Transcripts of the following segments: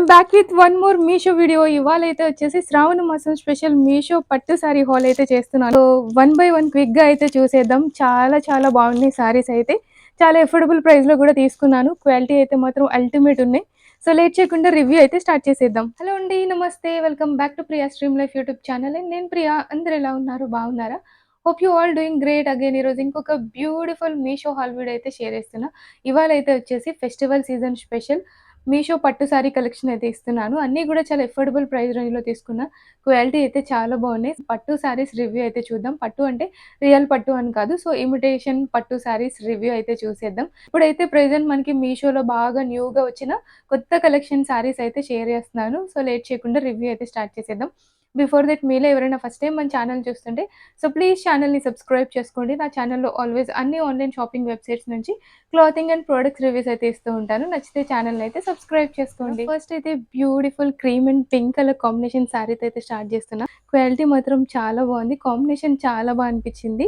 I'm back with one more Meesho video. ఇవాళ అయితే వచ్చేసి శ్రావణ మాసం స్పెషల్ మీషో పట్టు సారీ హాల్ అయితే చేస్తున్నాను. So one by one quick గా అయితే చూసేద్దాం. చాలా చాలా బాగున్నాయి సారీస్ అయితే. చాలా ఎఫోర్డబుల్ ప్రైస్ లో కూడా తీసుకున్నాను. క్వాలిటీ అయితే మాత్రం అల్టిమేట్ ఉన్నాయి. సో లేట్ చేయకుండా రివ్యూ అయితే స్టార్ట్ చేసేద్దాం. హలో అండి, నమస్తే, welcome back to Priya stream life YouTube channel. And నేను ప్రియా. అందరు ఎలా ఉన్నారు? బాగున్నారా? Hope you all doing great. Again ఈరోజు ఇంకొక బ్యూటిఫుల్ మీషో హాల్ వీడియో అయితే షేర్ చేస్తున్నా. ఇవాళ అయితే వచ్చేసి ఫెస్టివల్ సీజన్ స్పెషల్ మీషో పట్టు సారీ కలెక్షన్ అయితే ఇస్తున్నాను. అన్నీ కూడా చాలా ఎఫోర్డబుల్ ప్రైస్ రేంజ్‌లో తీసుకున్నా. క్వాలిటీ అయితే చాలా బాగున్నాయి. పట్టు సారీస్ రివ్యూ అయితే చూద్దాం. పట్టు అంటే రియల్ పట్టు అని కాదు. సో ఇమిటేషన్ పట్టు సారీస్ రివ్యూ అయితే చూసేద్దాం. ఇప్పుడైతే ప్రెజెంట్ మనకి మీషోలో బాగా న్యూగా వచ్చిన కొత్త కలెక్షన్ సారీస్ అయితే షేర్ చేస్తున్నాను. సో లేట్ చేయకుండా రివ్యూ అయితే స్టార్ట్ చేసేద్దాం. బిఫోర్ దట్ మీలో ఎవరైనా ఫస్ట్ టైం మన ఛానల్ చూస్తుంటే సో ప్లీజ్ ఛానల్‌ని సబ్స్క్రైబ్ చేసుకోండి. నా ఛానల్‌లో ఆల్వేస్ అన్ని ఆన్‌లైన్ షాపింగ్ వెబ్‌సైట్స్ నుంచి క్లాతింగ్ అండ్ ప్రొడక్ట్స్ రివ్యూస్ అయితే ఇస్తూ ఉంటాను. నచ్చితే ఛానల్‌ని అయితే సబ్స్క్రైబ్ చేసుకోండి. ఫస్ట్ అయితే beautiful cream and pink colour combination శారీతో అయితే స్టార్ట్ చేస్తున్నా. క్వాలిటీ మాత్రం చాలా బాగుంది. కాంబినేషన్ చాలా బా అనిపించింది.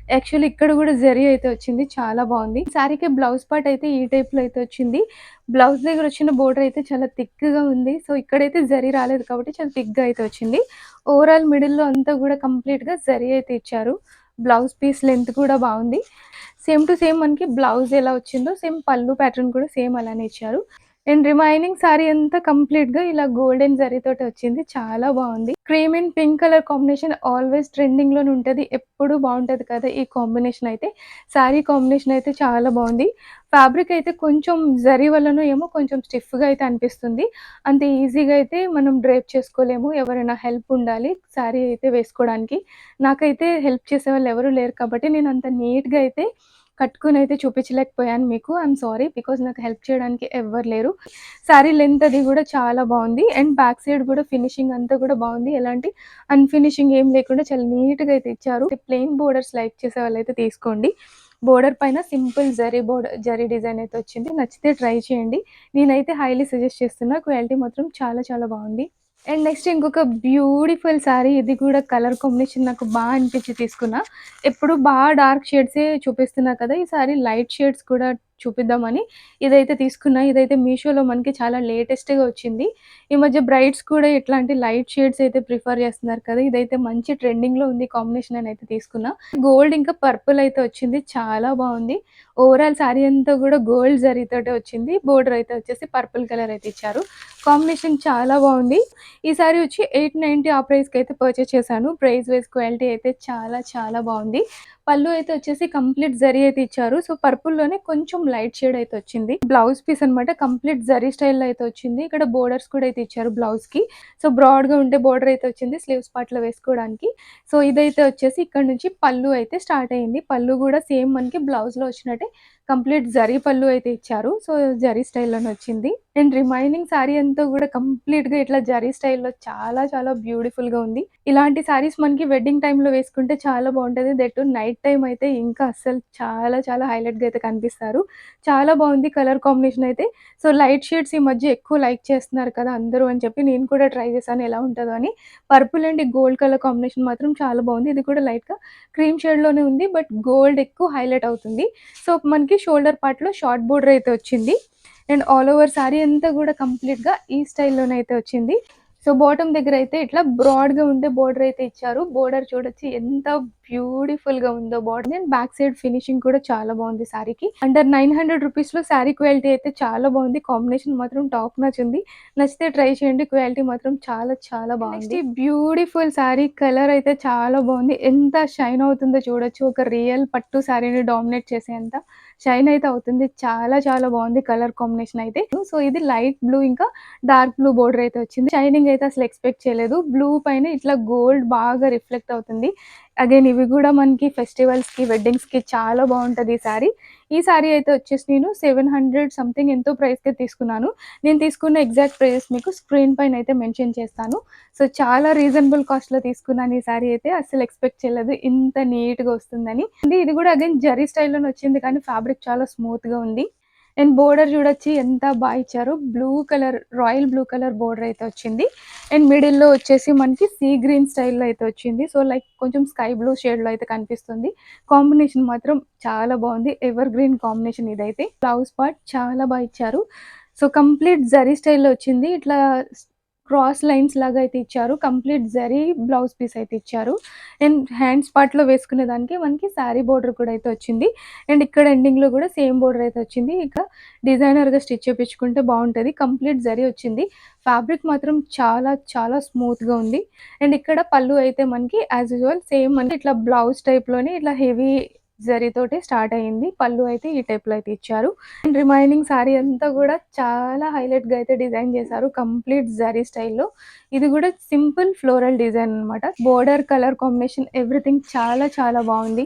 యాక్చువల్లీ ఇక్కడ కూడా జరీ అయితే వచ్చింది. చాలా బాగుంది. శారీకి బ్లౌజ్ పార్ట్ అయితే ఈ టైప్‌లో అయితే వచ్చింది. బ్లౌజ్ దగ్గర వచ్చిన బోర్డర్ అయితే చాలా థిక్‌గా ఉంది. సో ఇక్కడైతే జరీ రాలేదు కాబట్టి చాలా థిక్‌గా అయితే వచ్చింది. ఓవరాల్ మిడిల్‌లో అంతా కూడా కంప్లీట్‌గా జరీ అయితే ఇచ్చారు. బ్లౌజ్ పీస్ లెంత్ కూడా బాగుంది. సేమ్ టు సేమ్ మనకి బ్లౌజ్ ఎలా వచ్చిందో సేమ్ పళ్ళు ప్యాటర్న్ కూడా సేమ్ అలానే ఇచ్చారు. అండ్ రిమైనింగ్ సారీ అంతా కంప్లీట్‌గా ఇలా గోల్డెన్ జరీతోటి వచ్చింది. చాలా బాగుంది. Cream and pink colour combination always ట్రెండింగ్‌లోనే ఉంటది. ఎప్పుడూ బాగుంటది కదా! ఈ కాంబినేషన్ అయితే. సారీ కాంబినేషన్ అయితే చాలా బాగుంది. ఫ్యాబ్రిక్ అయితే కొంచెం జరీ వల్లనో ఏమో కొంచెం స్టిఫ్‌గా అయితే అనిపిస్తుంది. అంత ఈజీగా అయితే మనం డ్రేప్ చేసుకోలేము. ఎవరైనా హెల్ప్ ఉండాలి సారీ అయితే వేసుకోవడానికి. నాకైతే హెల్ప్ చేసేవాళ్ళు ఎవరు లేరు కాబట్టి నేను అంత నీట్‌గా అయితే కట్టుకొనైతే చూపించలేకపోయాను మీకు. I'm sorry. బికాజ్ నాకు హెల్ప్ చేయడానికి ఎవ్వరు లేరు. శారీ లెంత్ అది కూడా చాలా బాగుంది. అండ్ బ్యాక్ సైడ్ కూడా ఫినిషింగ్ అంతా కూడా బాగుంది. ఎలాంటి అన్‌ఫినిషింగ్ ఏం లేకుండా చాలా నీట్‌గా అయితే ఇచ్చారు. ప్లెయిన్ బోర్డర్స్ లైక్ చేసే వాళ్ళైతే తీసుకోండి. బోర్డర్ పైన సింపుల్ జరీ డిజైన్ అయితే వచ్చింది. నచ్చితే ట్రై చేయండి. నేనైతే హైలీ సజెస్ట్ చేస్తున్నా. క్వాలిటీ మాత్రం చాలా చాలా బాగుంది. అండ్ నెక్స్ట్ ఇంకొక బ్యూటిఫుల్ శారీ. ఇది కూడా కలర్ కాంబినేషన్ నాకు బాగా అనిపించి తీసుకున్నా. ఎప్పుడు బాగా డార్క్ షేడ్సే చూపిస్తున్నా కదా! ఈ సారీ లైట్ షేడ్స్ కూడా చూపిద్దామని ఇదైతే తీసుకున్నా. ఇదైతే మీషోలో మనకి చాలా లేటెస్ట్‌గా వచ్చింది. ఈ మధ్య బ్రైడ్స్ కూడా ఇట్లాంటి లైట్ షేడ్స్ అయితే ప్రిఫర్ చేస్తున్నారు కదా! ఇదైతే మంచి ట్రెండింగ్‌లో ఉంది కాంబినేషన్ అని అయితే తీసుకున్నా. గోల్డ్ ఇంకా పర్పుల్ అయితే వచ్చింది. చాలా బాగుంది. ఓవరాల్ శారీ అంతా కూడా గోల్డ్ జరీతోటే వచ్చింది. బోర్డర్ అయితే వచ్చేసి పర్పుల్ కలర్ అయితే ఇచ్చారు. కాంబినేషన్ చాలా బాగుంది. ఈ సారీ వచ్చి 890 ఆ ప్రైస్‌కి అయితే పర్చేస్ చేశాను. ప్రైస్ వైస్ క్వాలిటీ అయితే చాలా చాలా బాగుంది. పళ్ళు అయితే వచ్చేసి కంప్లీట్ జరీ అయితే ఇచ్చారు. సో పర్పుల్‌లోనే కొంచెం లైట్ షేడ్ అయితే వచ్చింది. బ్లౌజ్ పీస్ అన్నమాట. కంప్లీట్ జరీ స్టైల్‌లో అయితే వచ్చింది. ఇక్కడ బోర్డర్స్ కూడా అయితే ఇచ్చారు బ్లౌజ్‌కి. సో బ్రాడ్‌గా ఉండే బోర్డర్ అయితే వచ్చింది స్లీవ్స్ పార్ట్‌లో వేసుకోవడానికి. సో ఇదైతే వచ్చేసి ఇక్కడ నుంచి పళ్ళు అయితే స్టార్ట్ అయింది. పళ్ళు కూడా సేమ్ మనకి బ్లౌజ్‌లో వచ్చినట్టే కంప్లీట్ జరీ పళ్ళు అయితే ఇచ్చారు. సో జరీ స్టైల్‌లోనే వచ్చింది. అండ్ రిమైనింగ్ శారీ అంతా కూడా కంప్లీట్‌గా ఇట్లా జరీ స్టైల్‌లో చాలా చాలా బ్యూటిఫుల్‌గా ఉంది. ఇలాంటి శారీస్ మనకి వెడ్డింగ్ టైమ్‌లో వేసుకుంటే చాలా బాగుంటది. దట్ టూ నైట్ టైమ్ అయితే ఇంకా అస్సలు చాలా చాలా హైలైట్‌గా అయితే కనిపిస్తారు. చాలా బాగుంది కలర్ కాంబినేషన్ అయితే. సో లైట్ షేడ్స్ ఈ మధ్య ఎక్కువ లైక్ చేస్తున్నారు కదా అందరూ అని చెప్పి నేను కూడా ట్రై చేశాను ఎలా ఉంటదో అని. Purple and gold colour combination మాత్రం చాలా బాగుంది. ఇది కూడా లైట్‌గా క్రీమ్ షేడ్‌లోనే ఉంది. బట్ గోల్డ్ ఎక్కువ హైలైట్ అవుతుంది. సో మనకి షోల్డర్ పార్ట్‌లో షార్ట్ బోర్డర్ అయితే వచ్చింది. అండ్ ఆల్ ఓవర్ శారీ అంతా కూడా కంప్లీట్‌గా ఈ స్టైల్‌లోనైతే వచ్చింది. సో బాటమ్ దగ్గర అయితే ఇట్లా బ్రాడ్‌గా ఉండే బోర్డర్ అయితే ఇచ్చారు. బోర్డర్ చూడొచ్చు ఎంత బ్యూటిఫుల్‌గా ఉందో border. And back side finishing కూడా చాలా బాగుంది శారీకి. అండర్ 900 రూపీస్‌లో శారీ క్వాలిటీ అయితే చాలా బాగుంది. కాంబినేషన్ మాత్రం టాప్ నాచ్ ఉంది. నచ్చితే ట్రై చేయండి. క్వాలిటీ మాత్రం చాలా చాలా బాగుంది. నెక్స్ట్ ఈ బ్యూటిఫుల్ శారీ కలర్ అయితే చాలా బాగుంది. ఎంత షైన్ అవుతుందో చూడొచ్చు. ఒక రియల్ పట్టు శారీని డామినేట్ చేసేంత షైన్ అయితే అవుతుంది. చాలా చాలా బాగుంది కలర్ కాంబినేషన్ అయితే. సో ఇది లైట్ బ్లూ ఇంకా డార్క్ బ్లూ బోర్డర్ అయితే వచ్చింది. షైనింగ్ అయితే అసలు ఎక్స్‌పెక్ట్ చేయలేదు. బ్లూ పైన ఇట్లా గోల్డ్ బాగా రిఫ్లెక్ట్ అవుతుంది. అగైన్ ఇవి కూడా మనకి ఫెస్టివల్స్‌కి, వెడ్డింగ్స్‌కి చాలా బాగుంటది ఈ సారీ. ఈ సారీ అయితే వచ్చేసి నేను 700 సంథింగ్ ఎంతో ప్రైస్‌కే తీసుకున్నాను. నేను తీసుకున్న ఎగ్జాక్ట్ ప్రైస్ మీకు స్క్రీన్ పైన అయితే మెన్షన్ చేస్తాను. సో చాలా రీజనబుల్ కాస్ట్‌లో తీసుకున్నాను ఈ సారీ అయితే. అస్సలు ఎక్స్‌పెక్ట్ చేయలేదు ఇంత నీట్‌గా వస్తుందని. ఇది కూడా అగైన్ జరీ స్టైల్‌లోనే వచ్చింది కానీ ఫ్యాబ్రిక్ చాలా స్మూత్‌గా ఉంది. అండ్ బోర్డర్ చూడొచ్చు ఎంత బాగా ఇచ్చారో. Blue colour royal blue colour border అయితే వచ్చింది. అండ్ మిడిల్‌లో వచ్చేసి మనకి సీ గ్రీన్ స్టైల్‌లో అయితే వచ్చింది. సో లైక్ కొంచెం స్కై బ్లూ షేడ్‌లో అయితే కనిపిస్తుంది. కాంబినేషన్ మాత్రం చాలా బాగుంది. ఎవర్ గ్రీన్ కాంబినేషన్ ఇదైతే. బ్లౌజ్ పార్ట్ చాలా బాగా ఇచ్చారు. సో, కంప్లీట్ జరీ స్టైల్‌లో వచ్చింది. ఇట్లా క్రాస్ లైన్స్ లాగా అయితే ఇచ్చారు. కంప్లీట్ జరీ బ్లౌజ్ పీస్ అయితే ఇచ్చారు. అండ్ హ్యాండ్స్ పార్ట్‌లో వేసుకునేదానికి మనకి శారీ బోర్డర్ కూడా అయితే వచ్చింది. అండ్ ఇక్కడ ఎండింగ్‌లో కూడా సేమ్ బోర్డర్ అయితే వచ్చింది. ఇక డిజైనర్‌గా స్టిచ్ చేపించుకుంటే బావుంటది. కంప్లీట్ జరీ వచ్చింది. ఫ్యాబ్రిక్ మాత్రం చాలా చాలా స్మూత్‌గా ఉంది. అండ్ ఇక్కడ పళ్ళు అయితే మనకి యాజ్ యూజువల్ సేమ్ మనకి ఇట్లా బ్లౌజ్ టైప్‌లోనే ఇట్లా హెవీ జరీతోటి స్టార్ట్ అయింది. పళ్ళు అయితే ఈ టైప్‌లో అయితే ఇచ్చారు. అండ్ రిమైనింగ్ శారీ అంతా గూడా చాలా హైలైట్‌గా అయితే డిజైన్ చేశారు. కంప్లీట్ జరీ స్టైల్‌లో. ఇది గూడా సింపుల్ ఫ్లోరల్ డిజైన్ అనమాట. బోర్డర్, కలర్ కాంబినేషన్ ఎవ్రీథింగ్ చాలా చాలా బావుంది.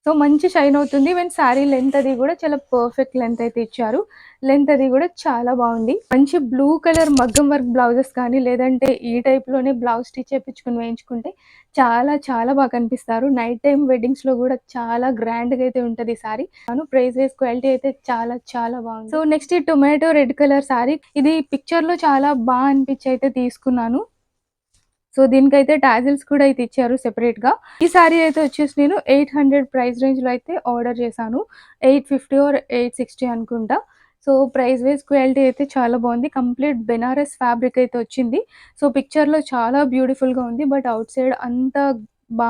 సో, మంచి షైన్ అవుతుంది. ఈవెన్ శారీ లెంత్ అది గూడా చాలా పర్ఫెక్ట్ లెంత్ అయితే ఇచ్చారు. లెంత్ అది గూడా చాలా బావుంది. మంచి బ్లూ కలర్ మగ్గం వర్క్ బ్లౌజెస్ కానీ, లేదంటే ఈ టైప్‌లోనే బ్లౌజ్ స్టిచ్ చేపించుకొని వేయించుకుంటే చాలా చాలా బాగా కనిపిస్తారు. నైట్ టైమ్ వెడ్డింగ్స్‌లో గూడా చాలా గ్రాండ్‌గా అయితే ఉంటది ఈ శారీ. ప్రైస్ వైస్ క్వాలిటీ అయితే చాలా చాలా బావుంది. సో, నెక్స్ట్ ఈ టొమాటో రెడ్ కలర్ శారీ. ఇది పిక్చర్‌లో చాలా అనిపిచ్చి అయితే తీసుకున్నాను. సో, దీనికైతే టాజిల్స్ కూడా అయితే ఇచ్చారు సెపరేట్‌గా. ఈ సారీ అయితే వచ్చేసి నేను 800 ప్రైస్ రేంజ్‌లో అయితే ఆర్డర్ చేశాను. 850 ఆర్ 860 అనుకుంటా. సో, ప్రైస్ వైస్ క్వాలిటీ అయితే చాలా బావుంది. కంప్లీట్ బెనారస్ ఫ్యాబ్రిక్ అయితే వచ్చింది. సో, పిక్చర్‌లో చాలా బ్యూటిఫుల్‌గా ఉంది. బట్ ఔట్ సైడ్ అంత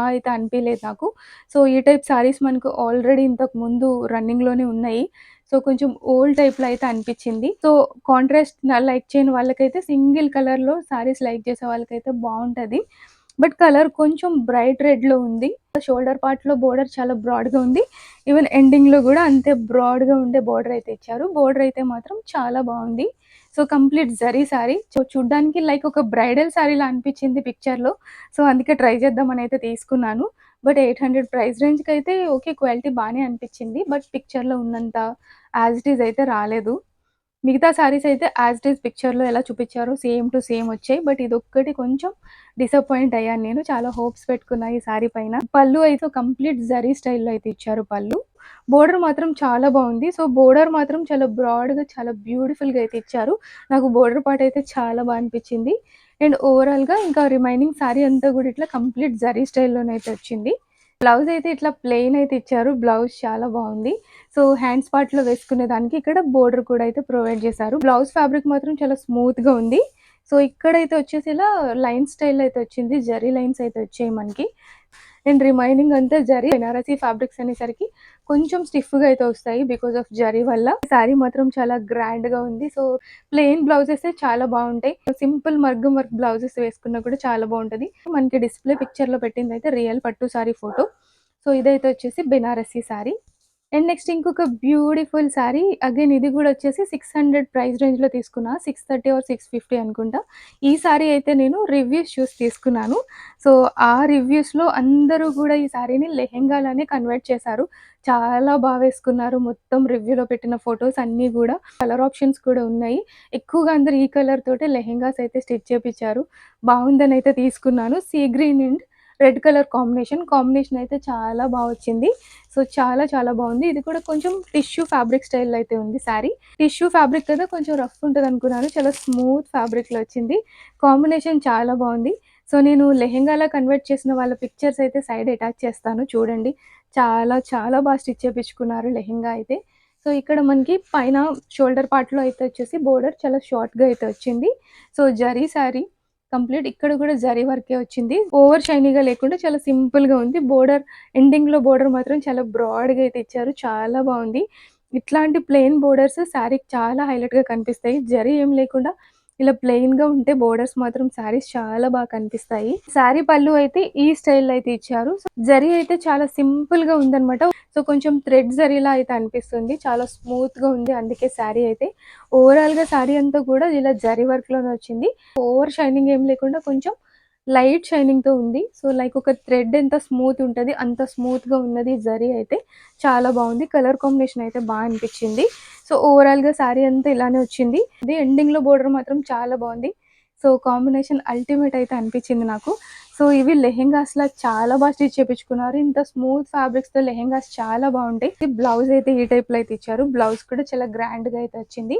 అయితే అనిపియలేదు నాకు. సో, ఈ టైప్ సారీస్ మనకు ఆల్రెడీ ఇంతకు ముందు రన్నింగ్‌లోనే ఉన్నాయి. సో, కొంచెం ఓల్డ్ టైప్‌లో అయితే అనిపిచ్చింది. సో, కాంట్రాస్ట్ లైక్ చేయని వాళ్ళకైతే సింగిల్ కలర్‌లో సారీస్ లైక్ చేసే వాళ్ళకైతే బావుంటది. బట్ కలర్ కొంచెం బ్రైట్ రెడ్‌లో ఉంది. షోల్డర్ పార్ట్‌లో బోర్డర్ చాలా బ్రాడ్‌గా ఉంది. ఈవెన్ ఎండింగ్‌లో గూడా అంతే బ్రాడ్‌గా ఉండే బోర్డర్ అయితే ఇచ్చారు. బోర్డర్ అయితే మాత్రం చాలా బావుంది. So, complete zari sari. So, చూడ్డానికి లైక్ ఒక బ్రైడల్ సారీలా అనిపిచ్చింది పిక్చర్‌లో. సో, అందుకే ట్రై చేద్దామని అయితే తీసుకున్నాను. బట్ 800 ప్రైస్ రేంజ్‌కైతే ఓకే. క్వాలిటీ బానే అనిపిచ్చింది. బట్ పిక్చర్‌లో ఉన్నంత యాజ్ ఇట్ ఈజ్ అయితే రాలేదు. మిగతా సారీస్ అయితే యాజ్ ఇట్ ఈజ్ పిక్చర్‌లో ఎలా చూపిచ్చారో సేమ్ టు సేమ్ వచ్చాయి. బట్ ఇదొక్కటి కొంచెం డిసప్పాయింట్ అయ్యాను నేను. చాలా హోప్స్ పెట్టుకున్నా ఈ సారీ పైన. పళ్ళు అయితే కంప్లీట్ జరీ స్టైల్‌లో అయితే ఇచ్చారు పళ్ళు. బోర్డర్ మాత్రం చాలా బావుంది. సో, బోర్డర్ మాత్రం చాలా బ్రాడ్‌గా చాలా బ్యూటిఫుల్‌గా అయితే ఇచ్చారు. నాకు బోర్డర్ పార్ట్ అయితే చాలా అనిపిచ్చింది. అండ్ ఓవరాల్‌గా ఇంకా రిమైనింగ్ సారీ అంతా గూడా ఇట్లా కంప్లీట్ జరీ స్టైల్‌లోనైతే వచ్చింది. బ్లౌజ్ అయితే ఇట్లా ప్లెయిన్ అయితే ఇచ్చారు. బ్లౌజ్ చాలా బావుంది. సో, హ్యాండ్స్ పార్ట్‌లో వేసుకునేదానికి ఇక్కడ బోర్డర్ కూడా అయితే ప్రొవైడ్ చేశారు. బ్లౌజ్ ఫ్యాబ్రిక్ మాత్రం చాలా స్మూత్‌గా ఉంది. సో, ఇక్కడైతే వచ్చేసి ఇలా లైన్ స్టైల్‌లో అయితే వచ్చింది. జరీ లైన్స్ అయితే వచ్చాయి మనకి. అండ్ రిమైనింగ్ అంతా జరీ బెనారసీ ఫ్యాబ్రిక్స్ అనేసరికి కొంచెం స్టిఫ్‌గా అయితే వస్తాయి బికాజ్ ఆఫ్ జరీ వల్ల. శారీ మాత్రం చాలా గ్రాండ్‌గా ఉంది. సో, ప్లెయిన్ బ్లౌజెసే చాలా బావుంటాయి. సింపుల్ మగ్గం వర్క్ బ్లౌజెస్ వేసుకున్నా కూడా చాలా బావుంటది. మనకి డిస్‌ప్లే పిక్చర్‌లో పెట్టిందయితే రియల్ పట్టు సారీ ఫోటో. సో, ఇదైతే వచ్చేసి బెనారసీ సారీ. అండ్ నెక్స్ట్ ఇంకొక బ్యూటిఫుల్ శారీ. అగైన్ ఇది గూడా వచ్చేసి 600 ప్రైస్ రేంజ్‌లో తీసుకున్నా. 630 ఆర్ 650 అనుకుంటా. ఈ శారీ అయితే నేను రివ్యూస్ చూసి తీసుకున్నాను. సో, ఆ రివ్యూస్‌లో అందరూ గూడా ఈ శారీని లెహెంగాలానే కన్వర్ట్ చేశారు. చాలా వేసుకున్నారు. మొత్తం రివ్యూలో పెట్టిన ఫోటోస్ అన్నీ గూడా. కలర్ ఆప్షన్స్ కూడా ఉన్నాయి. ఎక్కువగా అందరూ ఈ కలర్ తోటే లెహెంగాస్ అయితే స్టిచ్ చేపిచ్చారు. బావుందనైతే తీసుకున్నాను. Sea green and red colour combination. Combination అయితే చాలా వచ్చింది. సో, చాలా చాలా బావుంది. ఇది కూడా కొంచెం టిష్యూ ఫ్యాబ్రిక్ స్టైల్‌లో అయితే ఉంది శారీ. టిష్యూ ఫ్యాబ్రిక్ కదా కొంచెం రఫ్ ఉంటదనుకున్నాను. చాలా స్మూత్ ఫ్యాబ్రిక్‌లో వచ్చింది. కాంబినేషన్ చాలా బావుంది. సో, నేను లెహెంగాలా కన్వర్ట్ చేసిన వాళ్ళ పిక్చర్స్ అయితే సైడ్ అటాచ్ చేస్తాను చూడండి. చాలా చాలా స్టిచ్ చేపించుకున్నారు లెహెంగా అయితే. సో, ఇక్కడ మనకి పైన షోల్డర్ పార్ట్‌లో అయితే వచ్చేసి బోర్డర్ చాలా షార్ట్‌గా అయితే వచ్చింది. సో, జరీ శారీ కంప్లీట్ ఇక్కడ కూడా జరీ వర్కే వచ్చింది. ఓవర్ షైనీగా లేకుండా చాలా సింపుల్‌గా ఉంది. ఎండింగ్‌లో బోర్డర్ మాత్రం చాలా బ్రాడ్‌గా అయితే ఇచ్చారు. చాలా బావుంది. ఇట్లాంటి ప్లెయిన్ బోర్డర్స్ శారీకి చాలా హైలైట్‌గా కనిపిస్తాయి. జరీ ఏం లేకుండా ఇలా ప్లెయిన్‌గా ఉంటే బోర్డర్స్ మాత్రం శారీస్ చాలా కనిపిస్తాయి. శారీ పళ్ళు అయితే ఈ స్టైల్‌లో అయితే ఇచ్చారు. సో, జరీ అయితే చాలా సింపుల్‌గా ఉందనమాట. సో, కొంచెం థ్రెడ్ జరీలా అయితే అనిపిస్తుంది. చాలా స్మూత్‌గా ఉంది. అందుకే శారీ అయితే ఓవరాల్‌గా శారీ అంతా కూడా ఇలా జరీ వర్క్‌లోనే వచ్చింది. ఓవర్ షైనింగ్ ఏం లేకుండా కొంచెం లైట్ షైనింగ్‌తో ఉంది. సో, లైక్ ఒక థ్రెడ్ ఎంత స్మూత్ ఉంటది అంత స్మూత్‌గా ఉన్నది జరీ అయితే చాలా బావుంది. కలర్ కాంబినేషన్ అయితే అనిపిచ్చింది. సో, ఓవరాల్‌గా శారీ అంతా ఇలానే వచ్చింది. ఇది ఎండింగ్‌లో బోర్డర్ మాత్రం చాలా బావుంది. సో, కాంబినేషన్ అల్టిమేట్ అయితే అనిపిచ్చింది నాకు. సో, ఇవి లెహెంగాస్‌లా చాలా స్టిచ్ చేపించుకున్నారు. ఇంత స్మూత్ ఫ్యాబ్రిక్స్‌తో లెహెంగాస్ చాలా బావుంటాయి. బ్లౌజ్ అయితే ఈ టైప్‌లో అయితే ఇచ్చారు. బ్లౌజ్ కూడా చాలా గ్రాండ్‌గా అయితే వచ్చింది.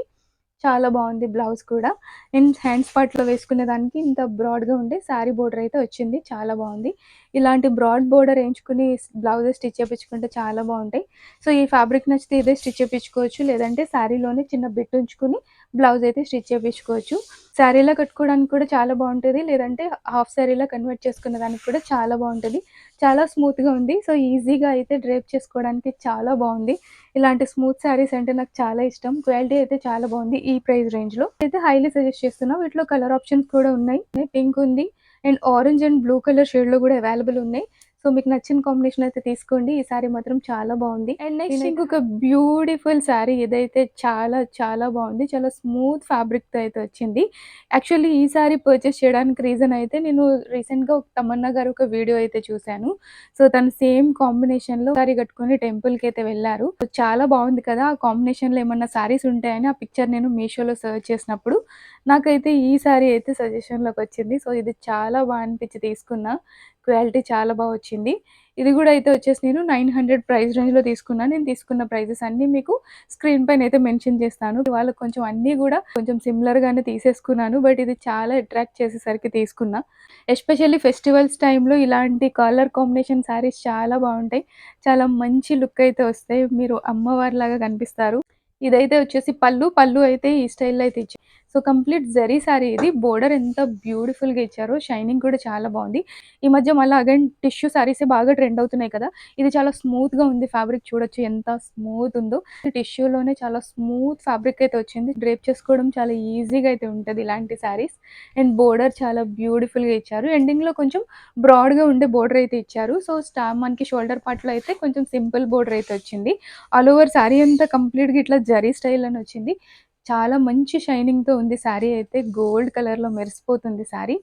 చాలా బావుంది బ్లౌజ్ కూడా. అండ్ హ్యాండ్స్ పార్ట్‌లో వేసుకునేదానికి ఇంత బ్రాడ్‌గా ఉండే శారీ బోర్డర్ అయితే వచ్చింది. చాలా బావుంది. ఇలాంటి బ్రాడ్ బోర్డర్ ఏయించుకొని బ్లౌజెస్ స్టిచ్ చేపించుకుంటే చాలా బావుంటాయి. సో, ఈ ఫ్యాబ్రిక్ నచ్చితే ఇదే స్టిచ్ చేపించుకోవచ్చు. లేదంటే శారీలోనే చిన్న బిట్ ఉంచుకొని బ్లౌజ్ అయితే స్టిచ్ చేపించుకోవచ్చు. శారీలా కట్టుకోవడానికి కూడా చాలా బాగుంటుంది, లేదంటే హాఫ్ శారీలా కన్వర్ట్ చేసుకునే దానికి కూడా చాలా బాగుంటుంది. చాలా స్మూత్గా ఉంది. సో ఈజీగా అయితే డ్రేప్ చేసుకోవడానికి చాలా బాగుంది. ఇలాంటి స్మూత్ శారీస్ అంటే నాకు చాలా ఇష్టం. క్వాలిటీ అయితే చాలా బాగుంది ఈ ప్రైస్ రేంజ్లో. అయితే హైలీ సజెస్ట్ చేస్తున్నా. వీటిలో కలర్ ఆప్షన్స్ కూడా ఉన్నాయి. పింక్ ఉంది and orange and blue colour షేడ్లో కూడా అవైలబుల్ ఉన్నాయి. సో మీకు నచ్చిన కాంబినేషన్ అయితే తీసుకోండి. ఈ సారీ మాత్రం చాలా బాగుంది. అండ్ నెక్స్ట్ ఇంకొక బ్యూటిఫుల్ సారీ ఇదైతే చాలా చాలా బాగుంది. చాలా స్మూత్ ఫ్యాబ్రిక్తో అయితే వచ్చింది. యాక్చువల్లీ ఈ సారీ పర్చేస్ చేయడానికి రీజన్ అయితే నేను రీసెంట్గా ఒక తమన్నా గారు ఒక వీడియో అయితే చూశాను. సో తను సేమ్ కాంబినేషన్లో సారీ కట్టుకొని టెంపుల్కి అయితే వెళ్ళారు. సో చాలా బాగుంది కదా, ఆ కాంబినేషన్లో ఏమన్నా సారీస్ ఉంటాయని ఆ పిక్చర్ నేను మీషోలో సెర్చ్ చేసినప్పుడు నాకైతే ఈ సారీ అయితే సజెషన్లోకి వచ్చింది. సో ఇది చాలా బాగా అనిపించి తీసుకున్నా. క్వాలిటీ చాలా బాగా వచ్చింది. ఇది కూడా అయితే వచ్చేసి నేను 900 ప్రైస్ రేంజ్‌లో తీసుకున్నాను. నేను తీసుకున్న ప్రైజెస్ అన్నీ మీకు స్క్రీన్ పైన అయితే మెన్షన్ చేస్తాను. ఇవాళ కొంచెం అన్నీ కూడా కొంచెం సిమిలర్‌గానే తీసేసుకున్నాను. బట్ ఇది చాలా అట్రాక్ట్ చేసేసరికి తీసుకున్నా. ఎస్పెషల్లీ ఫెస్టివల్స్ టైమ్‌లో ఇలాంటి కలర్ కాంబినేషన్ శారీస్ చాలా బాగుంటాయి. చాలా మంచి లుక్ అయితే వస్తాయి. మీరు అమ్మవారిలాగా కనిపిస్తారు. ఇదైతే వచ్చేసి పళ్ళు అయితే ఈ స్టైల్‌లో అయితే ఇచ్చారు. సో కంప్లీట్ జరీ సారీ ఇది. బోర్డర్ ఎంత బ్యూటిఫుల్‌గా ఇచ్చారో, షైనింగ్ కూడా చాలా బాగుంది. ఈ మధ్య మళ్ళీ అగైన్ టిష్యూ సారీసే బాగా ట్రెండ్ అవుతున్నాయి కదా. ఇది చాలా స్మూత్‌గా ఉంది. ఫ్యాబ్రిక్ చూడొచ్చు ఎంత స్మూత్ ఉందో. టిష్యూలోనే చాలా స్మూత్ ఫ్యాబ్రిక్ అయితే వచ్చింది. డ్రేప్ చేసుకోవడం చాలా ఈజీగా అయితే ఉంటది ఇలాంటి సారీస్. అండ్ బోర్డర్ చాలా బ్యూటిఫుల్‌గా ఇచ్చారు. ఎండింగ్‌లో కొంచెం బ్రాడ్‌గా ఉండే బోర్డర్ అయితే ఇచ్చారు. సో మనకి షోల్డర్ పార్ట్‌లో అయితే కొంచెం సింపుల్ బోర్డర్ అయితే వచ్చింది. ఆల్ ఓవర్ సారీ అంతా కంప్లీట్‌గా ఇట్లా జరీ స్టైల్‌లోనే వచ్చింది. చాలా మంచి షైనింగ్‌తో ఉంది సారీ అయితే. గోల్డ్ కలర్‌లో మెరిసిపోతుంది సారీ.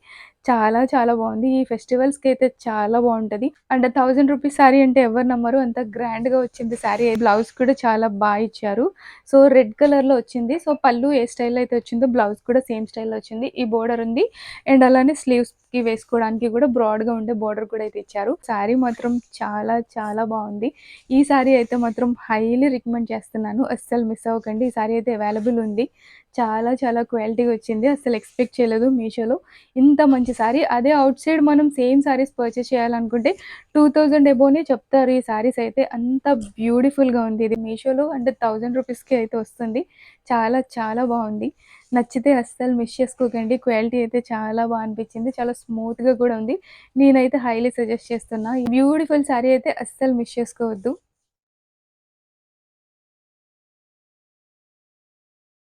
చాలా చాలా బాగుంది. ఈ ఫెస్టివల్స్‌కి అయితే చాలా బాగుంటది. అండ్ 1000 రూపీస్ సారీ అంటే ఎవరు నమ్మరు. అంత గ్రాండ్‌గా వచ్చింది సారీ. బ్లౌజ్ కూడా చాలా బాగా ఇచ్చారు. సో రెడ్ కలర్‌లో వచ్చింది. సో పళ్ళు ఏ స్టైల్‌లో అయితే వచ్చిందో బ్లౌజ్ కూడా సేమ్ స్టైల్‌లో వచ్చింది. ఈ బోర్డర్ ఉంది. అండ్ అలానే స్లీవ్స్‌కి వేసుకోవడానికి కూడా బ్రాడ్‌గా ఉండే బోర్డర్ కూడా అయితే ఇచ్చారు. సారీ మాత్రం చాలా చాలా బాగుంది. ఈ సారీ అయితే మాత్రం హైలీ రికమెండ్ చేస్తున్నాను. అస్సలు మిస్ అవ్వకండి. ఈ సారీ అయితే అవైలబుల్ ఉంది. చాలా చాలా క్వాలిటీగా వచ్చింది. అస్సలు ఎక్స్‌పెక్ట్ చేయలేదు మీషోలో ఇంత మంచి సారీ. అదే ఔట్ సైడ్ మనం సేమ్ సారీస్ పర్చేస్ చేయాలనుకుంటే 2000 అబోనే చెప్తారు ఈ సారీస్ అయితే. అంత బ్యూటిఫుల్‌గా ఉంది. ఇది మీషోలో అంటే 1000 రూపీస్‌కి అయితే వస్తుంది. చాలా చాలా బాగుంది. నచ్చితే అస్సలు మిస్ చేసుకోకండి. క్వాలిటీ అయితే చాలా బాగా అనిపించింది. చాలా స్మూత్‌గా కూడా ఉంది. నేనైతే హైలీ సజెస్ట్ చేస్తున్నా. ఈ బ్యూటిఫుల్ సారీ అయితే అస్సలు మిస్ చేసుకోవద్దు.